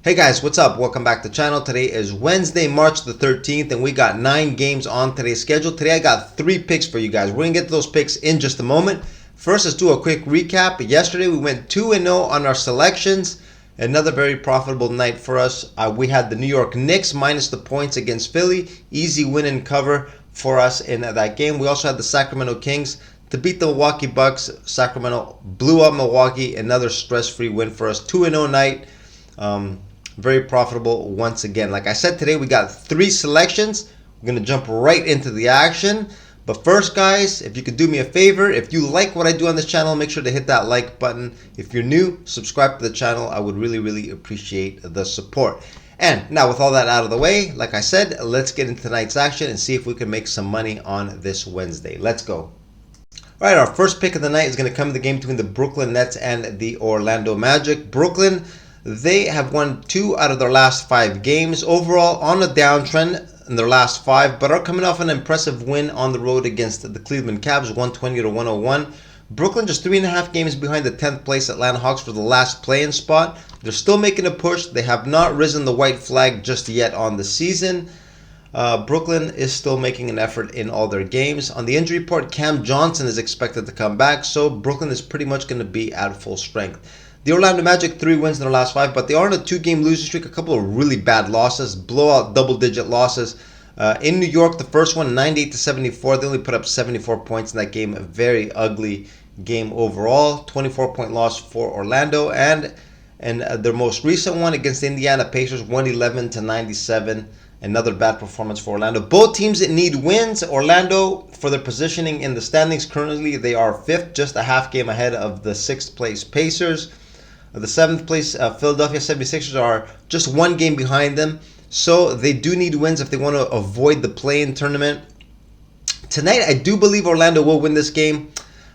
Hey guys, what's up? Welcome back to the channel. Today is Wednesday, March the 13th, and we got 9 games on today's schedule. Today I got 3 picks for you guys. We're going to get to those picks in just a moment. First, let's do a quick recap. Yesterday we went 2-0 on our selections. Another very profitable night for us. We had the New York Knicks minus the points against Philly. Easy win and cover for us in that game. We also had the Sacramento Kings to beat the Milwaukee Bucks. Sacramento blew up Milwaukee. Another stress-free win for us. 2-0 night. Very profitable once again. Like I said, today we got 3 selections. We're going to jump right into the action. But first, guys, if you could do me a favor, if you like what I do on this channel, make sure to hit that like button. If you're new, subscribe to the channel. I would really appreciate the support. And now with all that out of the way, like I said, let's get into tonight's action and see if we can make some money on this Wednesday. Let's go. All right, our first pick of the night is going to come in the game between the Brooklyn Nets and the Orlando Magic. Brooklyn, they have won 2 out of their last 5 games. Overall, on a downtrend in their last 5, but are coming off an impressive win on the road against the Cleveland Cavs, 120-101. Brooklyn just 3.5 games behind the 10th place Atlanta Hawks for the last play-in spot. They're still making a push. They have not risen the white flag just yet on the season. Brooklyn is still making an effort in all their games. On the injury report, Cam Johnson is expected to come back, so Brooklyn is pretty much going to be at full strength. The Orlando Magic, 3 wins in their last 5, but they are on a 2-game losing streak. A couple of really bad losses, blowout double-digit losses. In New York, the first one, 98-74. They only put up 74 points in that game. A very ugly game overall. 24-point loss for Orlando. And their most recent one against the Indiana Pacers, 111-97. Another bad performance for Orlando. Both teams that need wins. Orlando, for their positioning in the standings, currently they are 5th, just a half game ahead of the 6th place Pacers. The 7th place Philadelphia 76ers are just 1 game behind them. So they do need wins if they want to avoid the play-in tournament. Tonight, I do believe Orlando will win this game.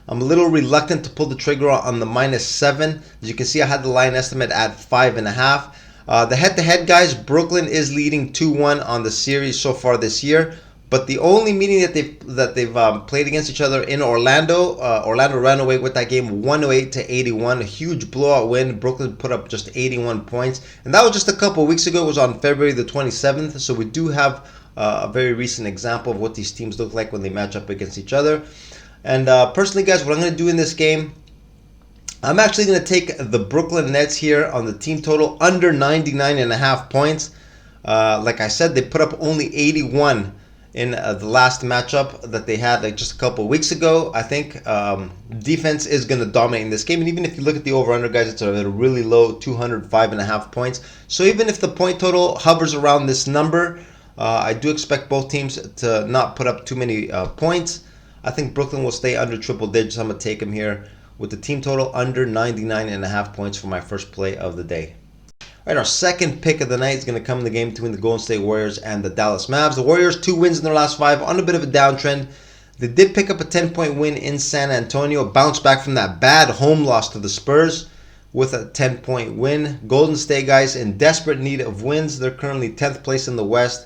I'm a little reluctant to pull the trigger on the -7. As you can see, I had the line estimate at 5.5. The head-to-head, guys, Brooklyn is leading 2-1 on the series so far this year. But the only meeting that they've played against each other in Orlando, Orlando ran away with that game 108-81, a huge blowout win. Brooklyn put up just 81 points, and that was just a couple of weeks ago. It was on February the 27th, so we do have a very recent example of what these teams look like when they match up against each other. And personally, guys, what I'm going to do in this game, I'm actually going to take the Brooklyn Nets here on the team total under 99.5 points. Like I said, they put up only 81 in the last matchup that they had like just a couple of weeks ago. I think defense is going to dominate in this game. And even if you look at the over-under, guys, it's at a really low 205.5 points. So even if the point total hovers around this number, I do expect both teams to not put up too many points. I think Brooklyn will stay under triple digits. I'm going to take them here with the team total under 99.5 points for my first play of the day. All right, our second pick of the night is going to come in the game between the Golden State Warriors and the Dallas Mavs. The Warriors, 2 wins in their last 5, on a bit of a downtrend. They did pick up a 10-point win in San Antonio, bounced back from that bad home loss to the Spurs with a 10-point win. Golden State, guys, in desperate need of wins. They're currently 10th place in the West,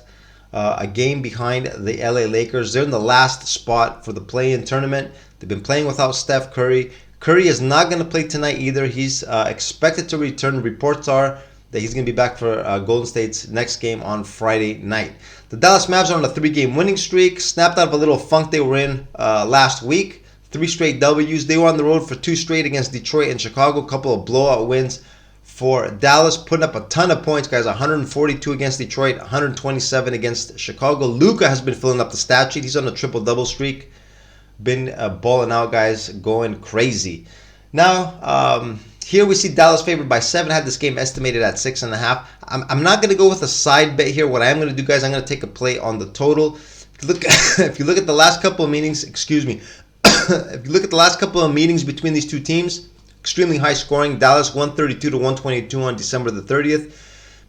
a game behind the LA Lakers. They're in the last spot for the play-in tournament. They've been playing without Steph Curry. Curry is not going to play tonight either. He's expected to return. Reports are that he's going to be back for Golden State's next game on Friday night. The Dallas Mavs are on a 3-game winning streak, snapped out of a little funk they were in last week. 3 straight W's. They were on the road for 2 straight against Detroit and Chicago. A couple of blowout wins for Dallas, putting up a ton of points, guys. 142 against Detroit, 127 against Chicago. Luka has been filling up the stat sheet. He's on a triple-double streak. Been balling out, guys, going crazy. Now, here we see Dallas favored by 7. I had this game estimated at 6.5. I'm not going to go with a side bet here. What I am going to do, guys, I'm going to take a play on the total. If you look at the last couple of meetings, if you look at the last couple of meetings between these two teams, extremely high scoring. Dallas 132-122 on December the 30th.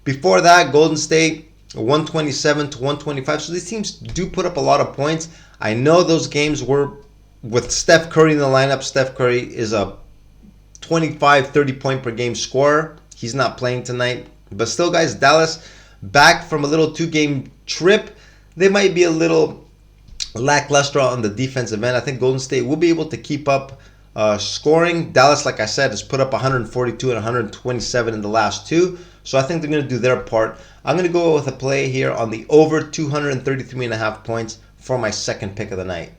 Before that, Golden State 127-125. So these teams do put up a lot of points. I know those games were with Steph Curry in the lineup. Steph Curry is a 25-30 point per game scorer. He's not playing tonight. But still, guys, Dallas back from a little 2-game trip. They might be a little lackluster on the defensive end. I think Golden State will be able to keep up scoring. Dallas, like I said, has put up 142 and 127 in the last 2. So I think they're going to do their part. I'm going to go with a play here on the over 233.5 points for my second pick of the night.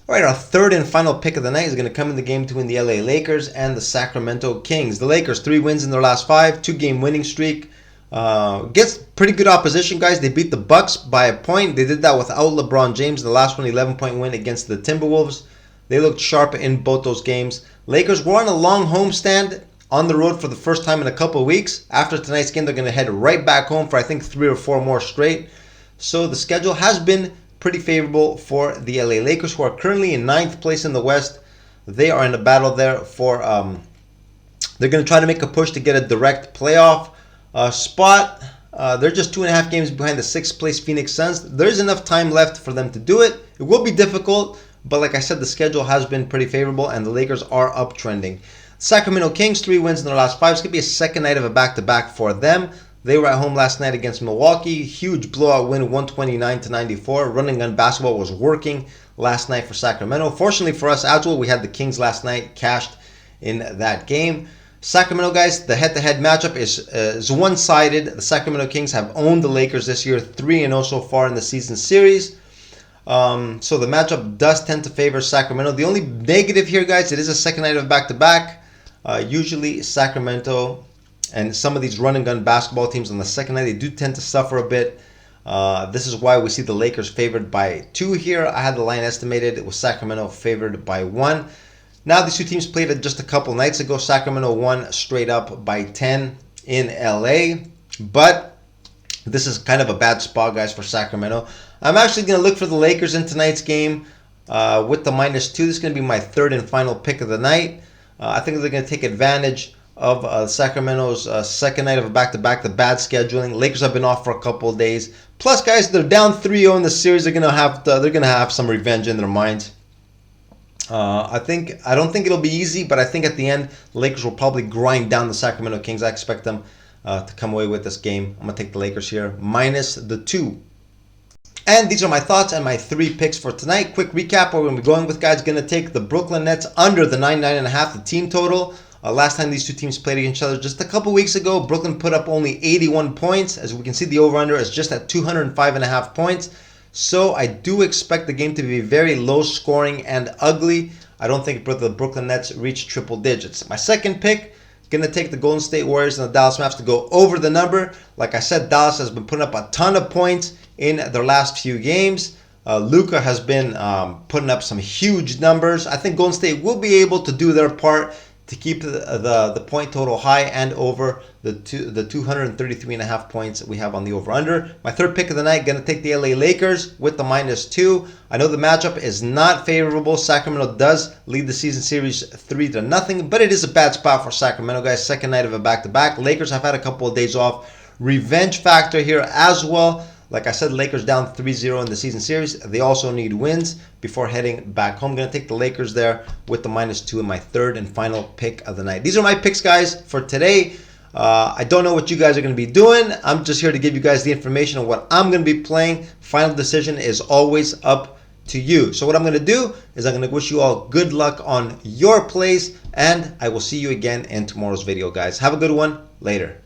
All right, our third and final pick of the night is going to come in the game between the LA Lakers and the Sacramento Kings. The Lakers, 3 wins in their last 5, 2-game winning streak. Gets pretty good opposition, guys. They beat the Bucks by a point. They did that without LeBron James. The last one, 11-point win against the Timberwolves. They looked sharp in both those games. Lakers were on a long homestand on the road for the first time in a couple of weeks. After tonight's game, they're going to head right back home for I think 3 or 4 more straight. So the schedule has been pretty favorable for the LA Lakers, who are currently in 9th place in the West. They are in a battle there for they're going to try to make a push to get a direct playoff spot. They're just 2.5 games behind the 6th place Phoenix Suns. There's enough time left for them to do it. It will be difficult, but like I said, the schedule has been pretty favorable and the Lakers are uptrending. Sacramento Kings, 3 wins in their last 5. It's going to be a second night of a back-to-back for them. They were at home last night against Milwaukee. Huge blowout win, 129-94. Running gun basketball was working last night for Sacramento. Fortunately for us, as well, we had the Kings last night cashed in that game. Sacramento, guys, the head-to-head matchup is one-sided. The Sacramento Kings have owned the Lakers this year, 3-0 so far in the season series. So the matchup does tend to favor Sacramento. The only negative here, guys, it is a second night of back-to-back. Usually Sacramento and some of these run and gun basketball teams on the second night, they do tend to suffer a bit. This is why we see the Lakers favored by 2 here. I had the line estimated. It was Sacramento favored by 1. Now these two teams played just a couple nights ago. Sacramento won straight up by 10 in LA. But this is kind of a bad spot, guys, for Sacramento. I'm actually going to look for the Lakers in tonight's game with the -2. This is going to be my third and final pick of the night. I think they're going to take advantage of Sacramento's second night of a back-to-back, the bad scheduling. Lakers have been off for a couple of days. Plus, guys, they're down 3-0 in the series. They're gonna have some revenge in their minds. I don't think it'll be easy, but I think at the end, the Lakers will probably grind down the Sacramento Kings. I expect them to come away with this game. I'm gonna take the Lakers here, -2. And these are my thoughts and my 3 picks for tonight. Quick recap: what we're gonna be going with, guys. Gonna take the Brooklyn Nets under the 99.5, the team total. Last time these two teams played against each other just a couple weeks ago, Brooklyn put up only 81 points. As we can see, the over-under is just at 205.5 points. So I do expect the game to be very low scoring and ugly. I don't think the Brooklyn Nets reach triple digits. My second pick, going to take the Golden State Warriors and the Dallas Mavericks to go over the number. Like I said, Dallas has been putting up a ton of points in their last few games. Luka has been putting up some huge numbers. I think Golden State will be able to do their part to keep the point total high and over the 233.5 points we have on the over-under. My third pick of the night, going to take the LA Lakers with the -2. I know the matchup is not favorable. Sacramento does lead the season series 3-0, but it is a bad spot for Sacramento, guys. Second night of a back-to-back. Lakers have had a couple of days off. Revenge factor here as well. Like I said, Lakers down 3-0 in the season series. They also need wins before heading back home. I'm going to take the Lakers there with the -2 in my third and final pick of the night. These are my picks, guys, for today. I don't know what you guys are going to be doing. I'm just here to give you guys the information on what I'm going to be playing. Final decision is always up to you. So what I'm going to do is I'm going to wish you all good luck on your plays, and I will see you again in tomorrow's video, guys. Have a good one. Later.